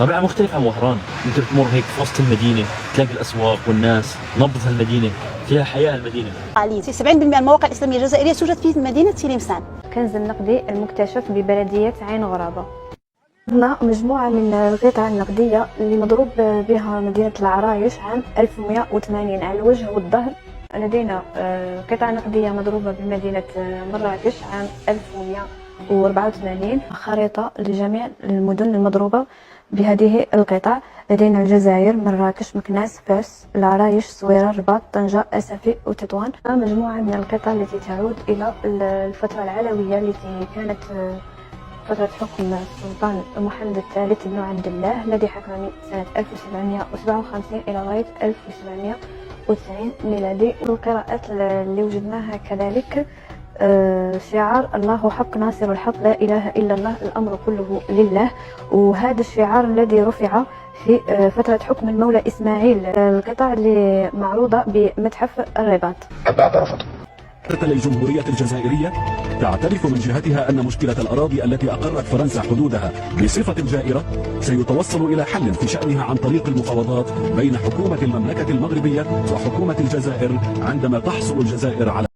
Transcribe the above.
طبيعة مختلفة عن وهران. انت بتمر هيك في وسط المدينة، تلاقي الاسواق والناس، نبض المدينة، فيها حياة المدينة. حاليا 70% من المواقع الإسلامية الجزائرية توجد في مدينة تلمسان. كنز النقدي المكتشف ببلدية عين غرابة. هنا مجموعة من القطع النقدية اللي مضروب بها مدينة العرايش عام 1180 على الوجه والظهر. لدينا قطعة نقدية مضروبة بمدينة مراكش عام 1184. خريطة لجميع المدن المضروبة بهذه القطع. لدينا الجزائر، مراكش، مكناس، فاس، العرايش، صويرة، الرباط، طنجة، أسفي وتطوان. مجموعة من القطع التي تعود إلى الفترة العلوية التي كانت فترة حكم السلطان محمد الثالث بن عبد الله الذي حكم من سنة 1757 إلى غاية 1790 ميلادي. القراءات اللي وجدناها كذلك شعار الله حق ناصر الحق لا إله إلا الله الأمر كله لله، وهذا الشعار الذي رفع في فترة حكم المولى إسماعيل. القطع اللي معروضة بمتحف الرباط. الجمهورية الجزائرية تعترف من جهتها أن مشكلة الأراضي التي أقرت فرنسا حدودها بصفة جائرة سيتوصل إلى حل في شأنها عن طريق المفاوضات بين حكومة المملكة المغربية وحكومة الجزائر عندما تحصل الجزائر على